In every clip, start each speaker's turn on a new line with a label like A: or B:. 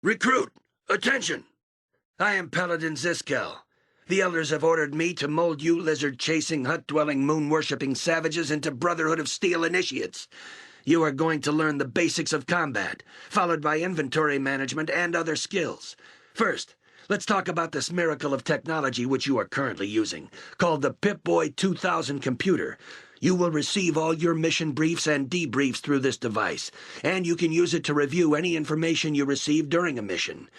A: Recruit! Attention! I am Paladin Ziskel. The Elders have ordered me to mold you lizard-chasing, hut-dwelling, moon-worshipping savages into Brotherhood of Steel initiates. You are going to learn the basics of combat, followed by inventory management and other skills. First, let's talk about this miracle of technology which you are currently using, called the Pip-Boy 2000 computer. You will receive all your mission briefs and debriefs through this device, and you can use it to review any information you receive during a mission.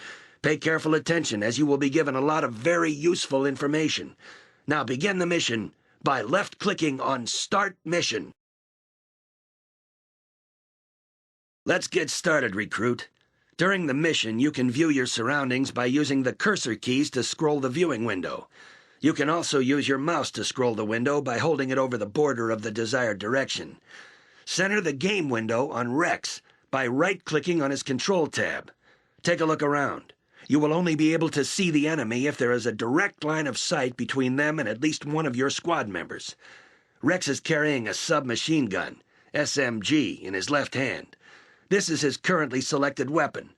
A: Pay careful attention, as you will be given a lot of very useful information. Now begin the mission by left-clicking on Start Mission. Let's get started, Recruit. During the mission, you can view your surroundings by using the cursor keys to scroll the viewing window. You can also use your mouse to scroll the window by holding it over the border of the desired direction. Center the game window on Rex by right-clicking on his control tab. Take a look around. You will only be able to see the enemy if there is a direct line of sight between them and at least one of your squad members. Rex is carrying a submachine gun, SMG, in his left hand. This is his currently selected weapon.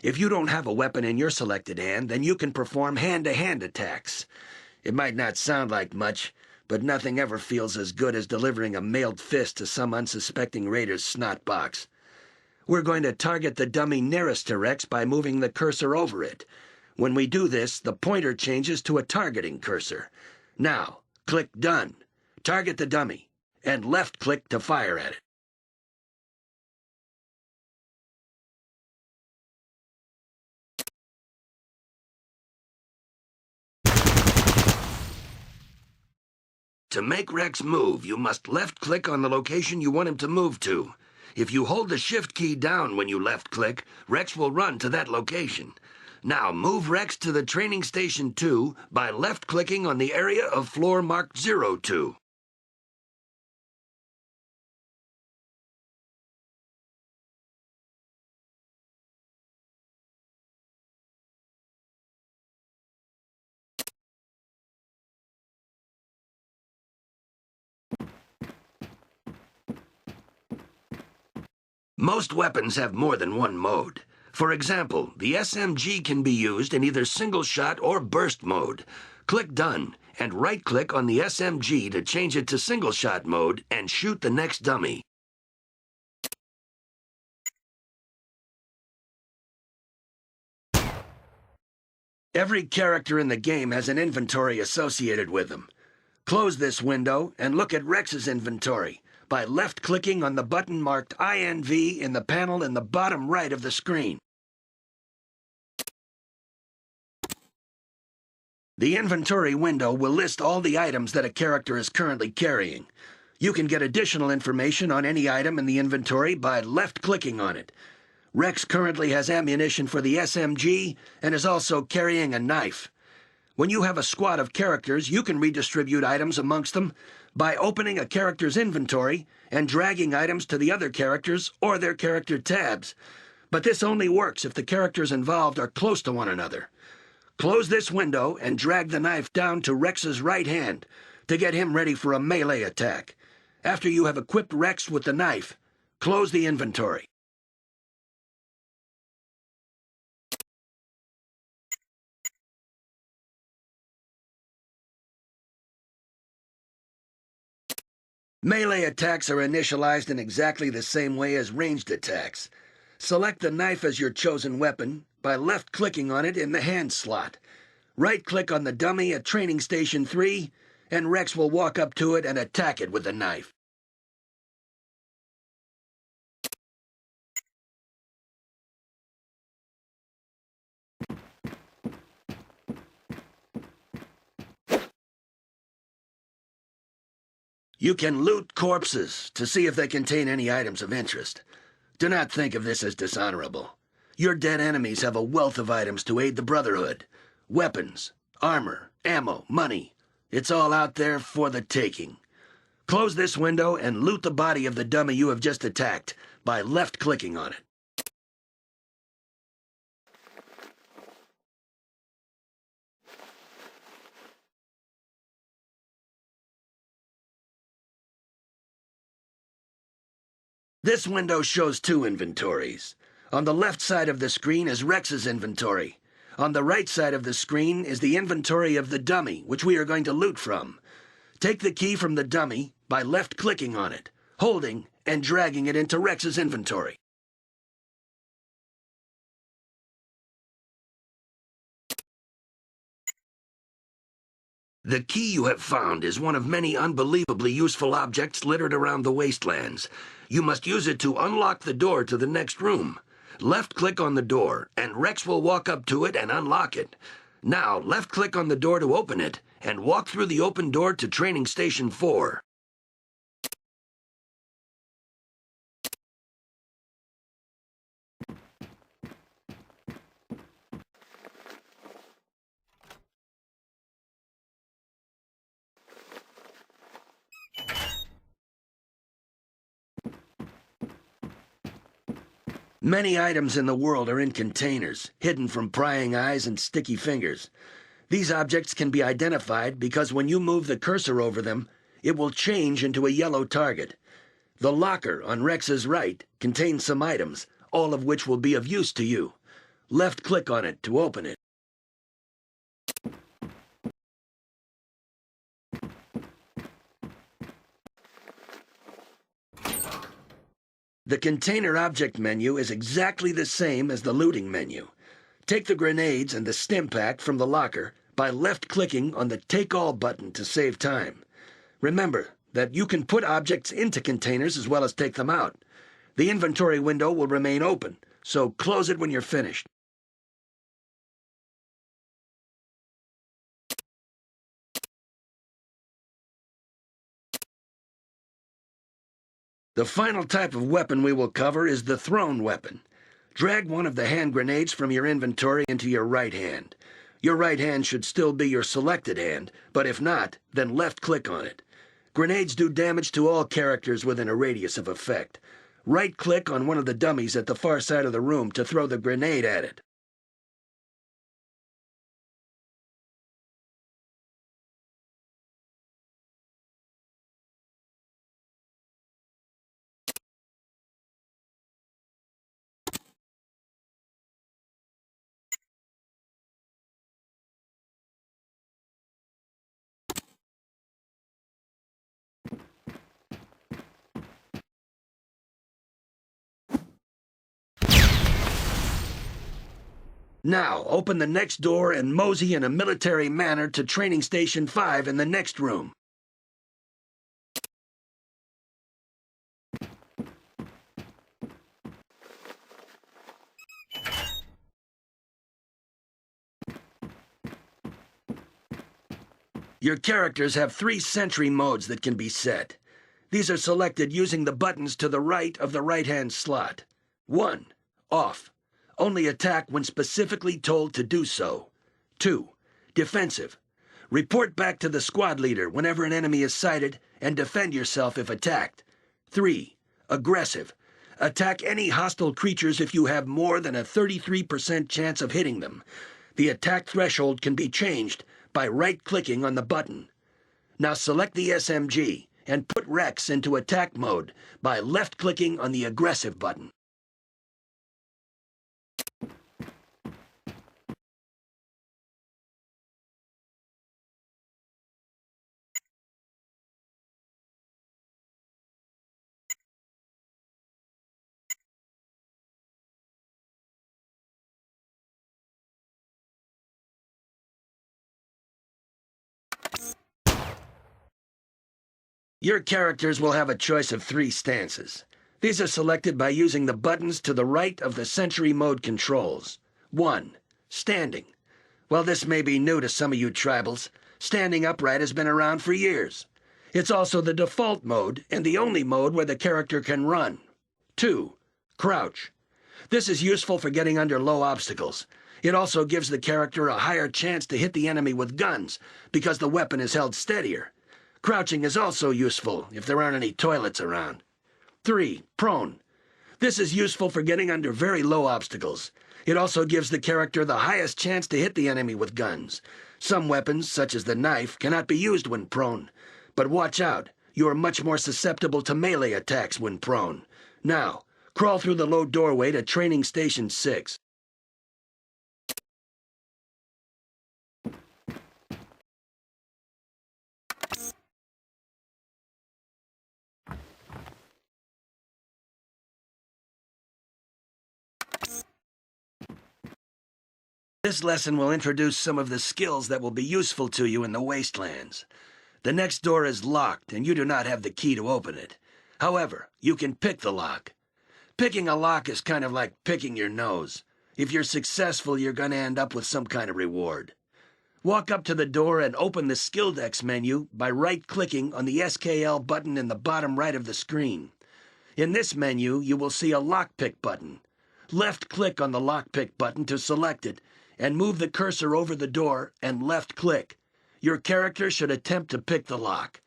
A: If you don't have a weapon in your selected hand, then you can perform hand-to-hand attacks. It might not sound like much, but nothing ever feels as good as delivering a mailed fist to some unsuspecting raider's snot box. We're going to target the dummy nearest to Rex by moving the cursor over it. When we do this, the pointer changes to a targeting cursor. Now, click Done. Target the dummy, and left-click to fire at it. To make Rex move, you must left-click on the location you want him to move to. If you hold the Shift key down when you left-click, Rex will run to that location. Now move Rex to the Training Station 2 by left-clicking on the area of floor marked 02. Most weapons have more than one mode. For example, the SMG can be used in either single-shot or burst mode. Click Done, and right-click on the SMG to change it to single-shot mode and shoot the next dummy. Every character in the game has an inventory associated with them. Close this window and look at Rex's inventory by left-clicking on the button marked INV in the panel in the bottom right of the screen. The inventory window will list all the items that a character is currently carrying. You can get additional information on any item in the inventory by left-clicking on it. Rex currently has ammunition for the SMG and is also carrying a knife. When you have a squad of characters, you can redistribute items amongst them by opening a character's inventory and dragging items to the other characters or their character tabs. But this only works if the characters involved are close to one another. Close this window and drag the knife down to Rex's right hand to get him ready for a melee attack. After you have equipped Rex with the knife, close the inventory. Melee attacks are initialized in exactly the same way as ranged attacks. Select the knife as your chosen weapon by left-clicking on it in the hand slot. Right-click on the dummy at Training Station 3, and Rex will walk up to it and attack it with the knife. You can loot corpses to see if they contain any items of interest. Do not think of this as dishonorable. Your dead enemies have a wealth of items to aid the Brotherhood. Weapons, armor, ammo, money. It's all out there for the taking. Close this window and loot the body of the dummy you have just attacked by left-clicking on it. This window shows two inventories. On the left side of the screen is Rex's inventory. On the right side of the screen is the inventory of the dummy, which we are going to loot from. Take the key from the dummy by left-clicking on it, holding and dragging it into Rex's inventory. The key you have found is one of many unbelievably useful objects littered around the wastelands. You must use it to unlock the door to the next room. Left-click on the door, and Rex will walk up to it and unlock it. Now, left-click on the door to open it, and walk through the open door to Training Station 4. Many items in the world are in containers, hidden from prying eyes and sticky fingers. These objects can be identified because when you move the cursor over them, it will change into a yellow target. The locker on Rex's right contains some items, all of which will be of use to you. Left-click on it to open it. The Container Object menu is exactly the same as the looting menu. Take the grenades and the stim pack from the locker by left-clicking on the Take All button to save time. Remember that you can put objects into containers as well as take them out. The inventory window will remain open, so close it when you're finished. The final type of weapon we will cover is the thrown weapon. Drag one of the hand grenades from your inventory into your right hand. Your right hand should still be your selected hand, but if not, then left-click on it. Grenades do damage to all characters within a radius of effect. Right-click on one of the dummies at the far side of the room to throw the grenade at it. Now, open the next door and mosey in a military manner to Training Station 5 in the next room. Your characters have 3 sentry modes that can be set. These are selected using the buttons to the right of the right-hand slot. 1. Off. Only attack when specifically told to do so. 2. Defensive. Report back to the squad leader whenever an enemy is sighted and defend yourself if attacked. 3. Aggressive. Attack any hostile creatures if you have more than a 33% chance of hitting them. The attack threshold can be changed by right-clicking on the button. Now select the SMG and put Rex into attack mode by left-clicking on the aggressive button. Your characters will have a choice of 3 stances. These are selected by using the buttons to the right of the sentry mode controls. 1. Standing. While this may be new to some of you tribals, standing upright has been around for years. It's also the default mode and the only mode where the character can run. 2. Crouch. This is useful for getting under low obstacles. It also gives the character a higher chance to hit the enemy with guns because the weapon is held steadier. Crouching is also useful if there aren't any toilets around. 3. Prone. This is useful for getting under very low obstacles. It also gives the character the highest chance to hit the enemy with guns. Some weapons, such as the knife, cannot be used when prone. But watch out, you are much more susceptible to melee attacks when prone. Now, Crawl through the low doorway to Training Station 6. This lesson will introduce some of the skills that will be useful to you in the wastelands. The next door is locked, and you do not have the key to open it. However, you can pick the lock. Picking a lock is kind of like picking your nose. If you're successful, you're going to end up with some kind of reward. Walk up to the door and open the Skill Decks menu by right-clicking on the SKL button in the bottom right of the screen. In this menu, you will see a lockpick button. Left-click on the lockpick button to select it, and move the cursor over the door and left-click. Your character should attempt to pick the lock.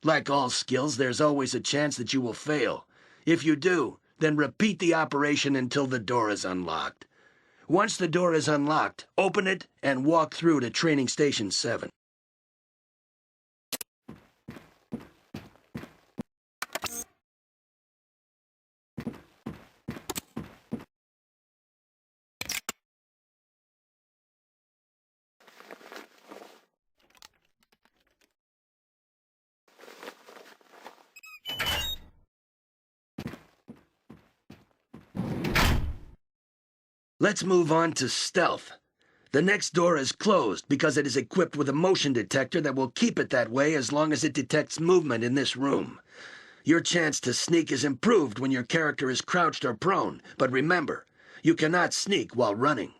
A: Like all skills, there's always a chance that you will fail. If you do, then repeat the operation until the door is unlocked. Once the door is unlocked, open it and walk through to Training Station 7. Let's move on to Stealth. The next door is closed because it is equipped with a motion detector that will keep it that way as long as it detects movement in this room. Your chance to sneak is improved when your character is crouched or prone, but remember, you cannot sneak while running.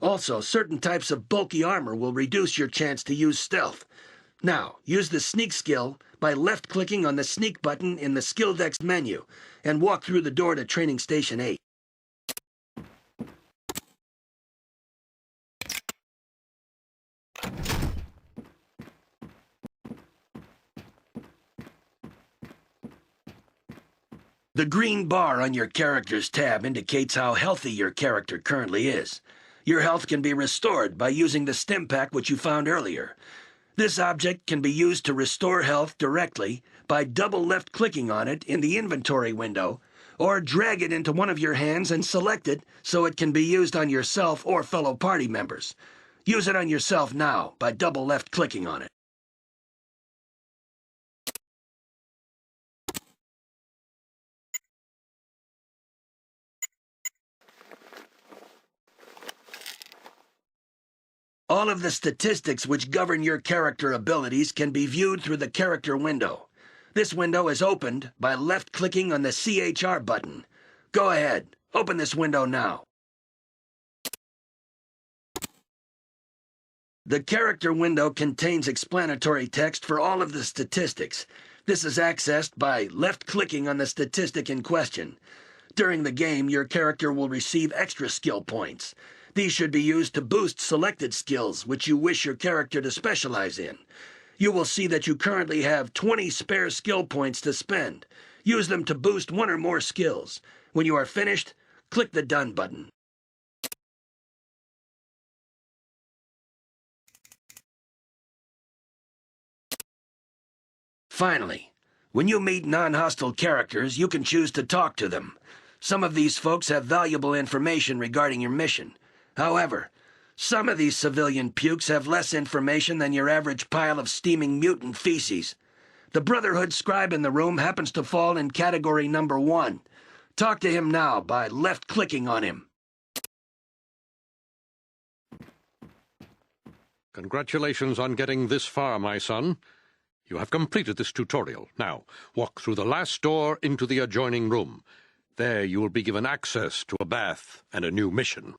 A: Also, certain types of bulky armor will reduce your chance to use stealth. Now, use the sneak skill by left-clicking on the sneak button in the Skill Decks menu and walk through the door to Training Station 8. The green bar on your character's tab indicates how healthy your character currently is. Your health can be restored by using the stim pack which you found earlier. This object can be used to restore health directly by double left-clicking on it in the inventory window, or drag it into one of your hands and select it so it can be used on yourself or fellow party members. Use it on yourself now by double left-clicking on it. All of the statistics which govern your character abilities can be viewed through the character window. This window is opened by left-clicking on the CHR button. Go ahead, open this window now. The character window contains explanatory text for all of the statistics. This is accessed by left-clicking on the statistic in question. During the game, your character will receive extra skill points. These should be used to boost selected skills which you wish your character to specialize in. You will see that you currently have 20 spare skill points to spend. Use them to boost one or more skills. When you are finished, click the Done button. Finally, when you meet non-hostile characters, you can choose to talk to them. Some of these folks have valuable information regarding your mission. However, some of these civilian pukes have less information than your average pile of steaming mutant feces. The Brotherhood scribe in the room happens to fall in category number 1. Talk to him now by left-clicking on him.
B: Congratulations on getting this far, my son. You have completed this tutorial. Now, walk through the last door into the adjoining room. There you will be given access to a bath and a new mission.